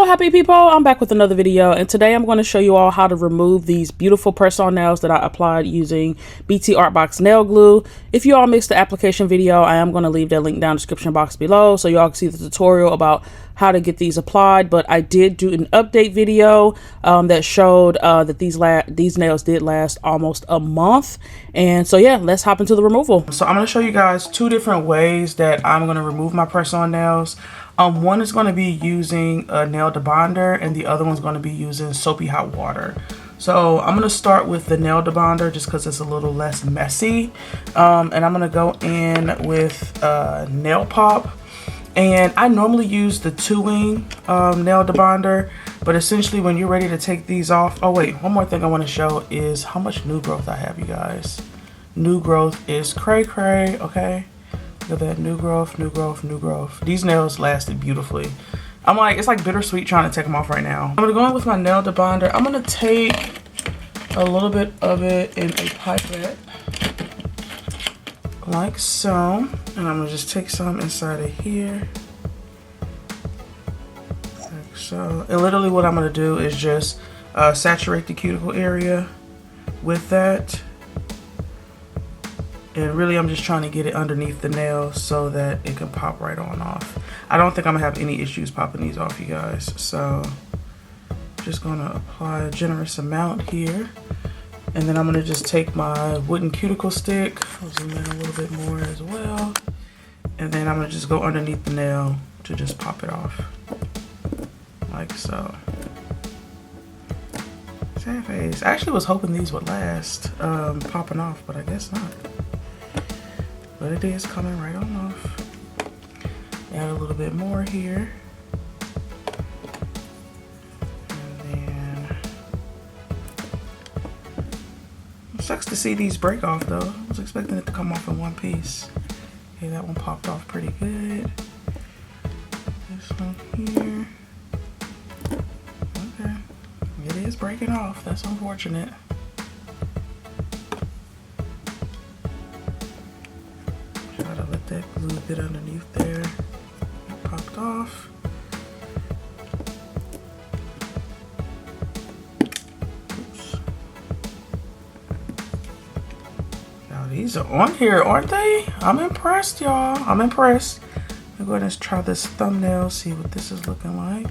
happy people, I'm back with another video, and today I'm going to show you all how to remove these beautiful press-on nails that I applied using BTArtBox nail glue. If you all missed the application video, I am going to leave that link down in the description box below so you all can see the tutorial about how to get these applied. But I did do an update video that showed that these nails did last almost a month. And so yeah, let's hop into the removal. So I'm going to show you guys two different ways that I'm going to remove my press-on nails. One is going to be using a nail debonder, and the other one's going to be using soapy hot water. So I'm going to start with the nail debonder just because it's a little less messy. And I'm going to go in with nail pop. And I normally use the 2-wing nail debonder, but essentially when you're ready to take these off. Oh wait, one more thing I want to show is how much new growth I have, you guys. New growth is cray cray, okay? Look at that, new growth, new growth, new growth. These nails lasted beautifully. I'm like, it's like bittersweet trying to take them off right now. I'm gonna go in with my nail debonder. I'm gonna take a little bit of it in a pipette, like so. And I'm gonna just take some inside of here, like so. And literally what I'm gonna do is just saturate the cuticle area with that. And really, I'm just trying to get it underneath the nail so that it can pop right on off. I don't think I'm gonna have any issues popping these off, you guys. So just gonna apply a generous amount here. And then I'm gonna just take my wooden cuticle stick, I'll zoom in a little bit more as well. And then I'm gonna just go underneath the nail to just pop it off, like so. Sad face. I actually was hoping these would last popping off, but I guess not. But it is coming right on off. Add a little bit more here. And then it sucks to see these break off though. I was expecting it to come off in one piece. Okay, that one popped off pretty good. This one here. Okay. It is breaking off. That's unfortunate. That glue bit underneath there. It popped off. Oops. Now these are on here, aren't they? I'm impressed, y'all. I'm impressed. I'm going to try this thumbnail, see what this is looking like.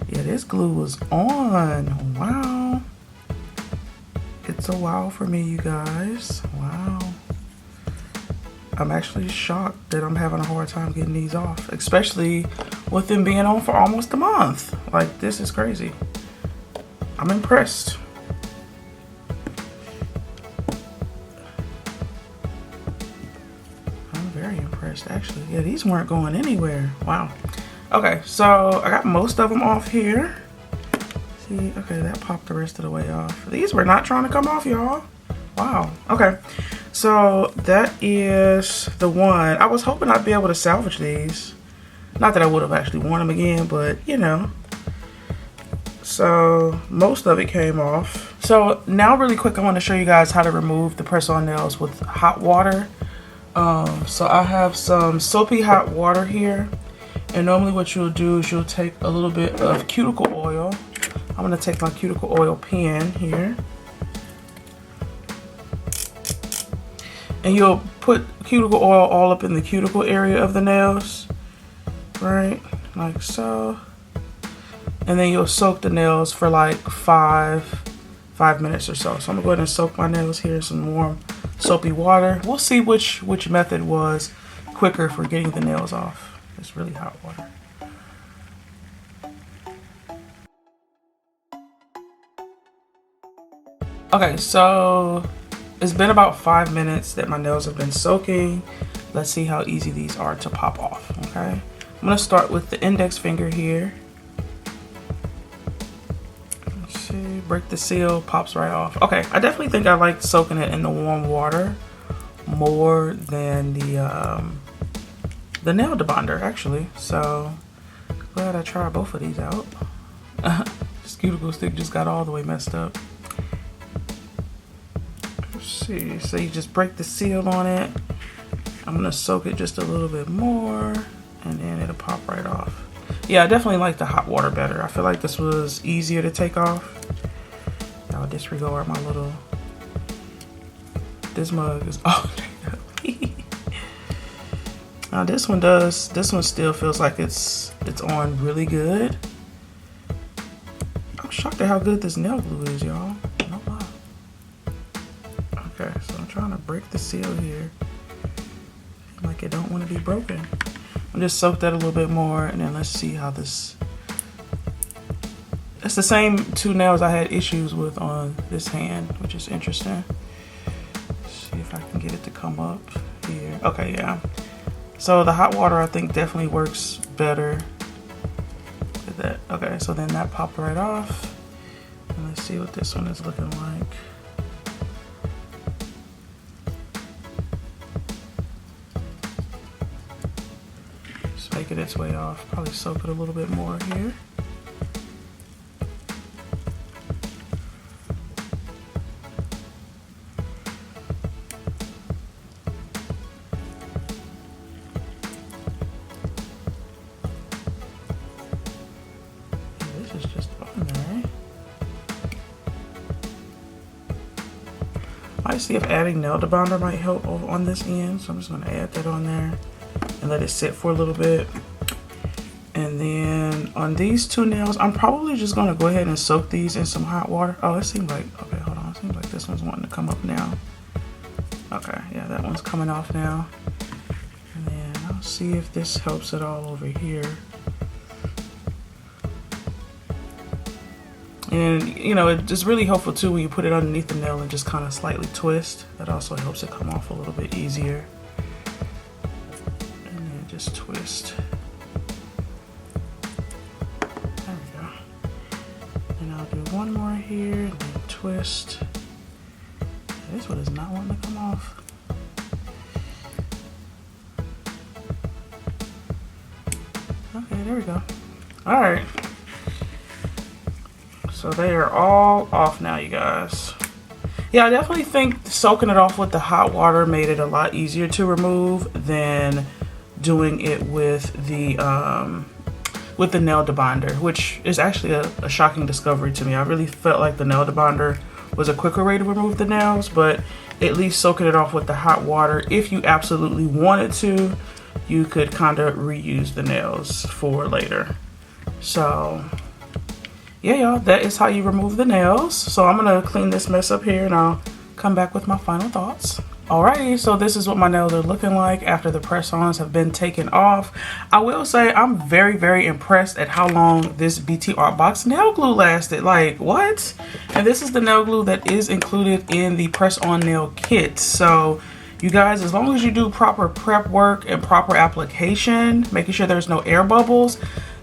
Yeah, this glue was on. Wow. It's a wow for me, you guys. Wow. I'm actually shocked that I'm having a hard time getting these off, especially with them being on for almost a month. Like, this is crazy. I'm impressed. I'm very impressed, actually. Yeah, these weren't going anywhere. Wow. Okay, so I got most of them off here. See, okay, that popped the rest of the way off. These were not trying to come off, y'all. Wow. Okay. So that is the one. I was hoping I'd be able to salvage these. Not that I would have actually worn them again, but you know. So most of it came off. So now really quick, I want to show you guys how to remove the press-on nails with hot water. So I have some soapy hot water here. And normally what you'll do is you'll take a little bit of cuticle oil. I'm going to take my cuticle oil pen here. And you'll put cuticle oil all up in the cuticle area of the nails, right? Like so. And then you'll soak the nails for like five minutes or so. So I'm gonna go ahead and soak my nails here in some warm soapy water. We'll see which method was quicker for getting the nails off. It's really hot water. Okay, so it's been about 5 minutes that my nails have been soaking. Let's see how easy these are to pop off, okay? I'm gonna start with the index finger here. Let's see, break the seal, pops right off. Okay, I definitely think I like soaking it in the warm water more than the nail debonder, actually. So, glad I tried both of these out. This cuticle stick just got all the way messed up. See, so you just break the seal on it. I'm gonna soak it just a little bit more and then it'll pop right off. Yeah, I definitely like the hot water better. I feel like this was easier to take off. I'll disregard my little, this mug is, oh, now this one still feels like it's on really good. I'm shocked at how good this nail glue is, y'all. No lie. Okay, so I'm trying to break the seal here. Like it don't want to be broken. I'll just soak that a little bit more, and then let's see how this. It's the same two nails I had issues with on this hand, which is interesting. Let's see if I can get it to come up here. Okay, yeah. So the hot water I think definitely works better. Look at that. Okay, so then that popped right off. And let's see what this one is looking like. Just making its way off. Probably soak it a little bit more here. I see if adding nail debonder might help on this end, so I'm just going to add that on there and let it sit for a little bit. And then on these two nails, I'm probably just going to go ahead and soak these in some hot water. Oh, it seems like, okay, hold on, it seems like this one's wanting to come up now. Okay, yeah, that one's coming off now. And then I'll see if this helps at all over here. And you know, it's really helpful too when you put it underneath the nail and just kind of slightly twist. That also helps it come off a little bit easier. And then just twist. There we go. And I'll do one more here and then twist. This one is not wanting to come off. Okay, there we go. All right. So they are all off now, you guys. Yeah, I definitely think soaking it off with the hot water made it a lot easier to remove than doing it with the nail debonder, which is actually a shocking discovery to me. I really felt like the nail debonder was a quicker way to remove the nails, but at least soaking it off with the hot water, if you absolutely wanted to, you could kind of reuse the nails for later. So yeah, y'all, that is how you remove the nails. So I'm gonna clean this mess up here and I'll come back with my final thoughts. Alrighty, so this is what my nails are looking like after the press-ons have been taken off. I will say I'm very, very impressed at how long this BTArtBox nail glue lasted. Like, what? And this is the nail glue that is included in the press-on nail kit. So you guys, as long as you do proper prep work and proper application, making sure there's no air bubbles,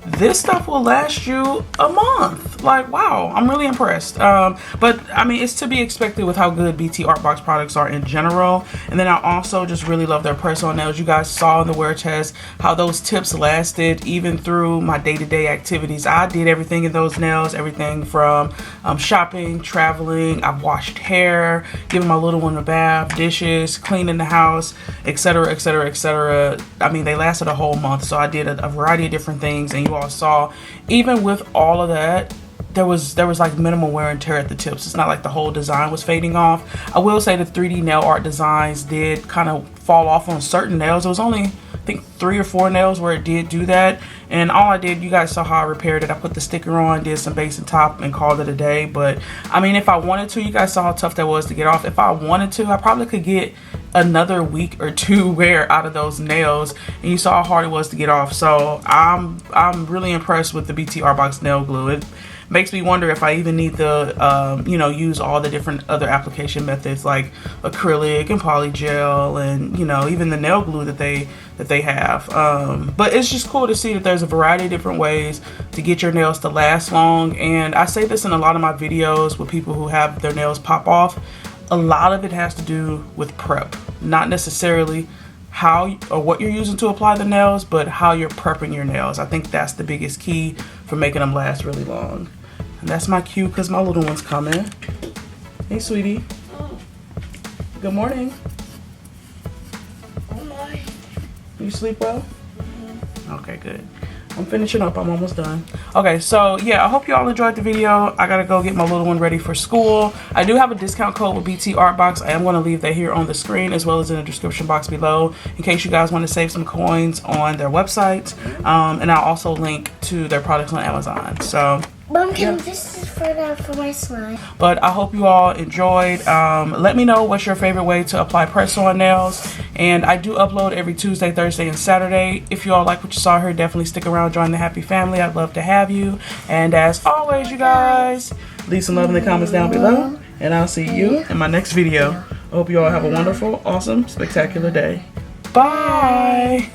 this stuff will last you a month. Like, wow, I'm really impressed. But I mean, it's to be expected with how good BTArtBox products are in general. And then I also just really love their press-on nails. You guys saw in the wear test how those tips lasted even through my day-to-day activities. I did everything in those nails, everything from shopping, traveling, I've washed hair, giving my little one a bath, dishes, cleaning the house, etc., etc., etc. I mean, they lasted a whole month. So I did a variety of different things, and you all saw, even with all of that, there was like minimal wear and tear at the tips. It's not like the whole design was fading off. I will say the 3D nail art designs did kind of fall off on certain nails. It was only, I think, 3 or 4 nails where it did do that. And all I did, you guys saw how I repaired it. I put the sticker on, did some base and top, and called it a day. But I mean, if I wanted to, you guys saw how tough that was to get off. If I wanted to, I probably could get another week or 2 wear out of those nails, and you saw how hard it was to get off. So I'm really impressed with the BTArtBox nail glue. It makes me wonder if I even need to you know, use all the different other application methods like acrylic and polygel, and you know, even the nail glue that they have. But it's just cool to see that there's a variety of different ways to get your nails to last long. And I say this in a lot of my videos with people who have their nails pop off. A lot of it has to do with prep, not necessarily how or what you're using to apply the nails, but how you're prepping your nails. I think that's the biggest key for making them last really long. And that's my cue because my little one's coming. Hey, sweetie. Good morning. Good morning. You sleep well? Mm-hmm. Okay, good. I'm finishing up. I'm almost done. Okay, so yeah, I hope you all enjoyed the video. I gotta go get my little one ready for school. I do have a discount code with BTArtBox. I am going to leave that here on the screen as well as in the description box below in case you guys want to save some coins on their website. And I'll also link to their products on Amazon. So Mom, this is for my slime. but I hope you all enjoyed. Let me know what's your favorite way to apply press-on nails. And I do upload every Tuesday, Thursday, and Saturday. If you all like what you saw here, definitely stick around, join the happy family. I'd love to have you. And as always, you guys, leave some love in the comments down below. And I'll see you in my next video. I hope you all have a wonderful, awesome, spectacular day. Bye!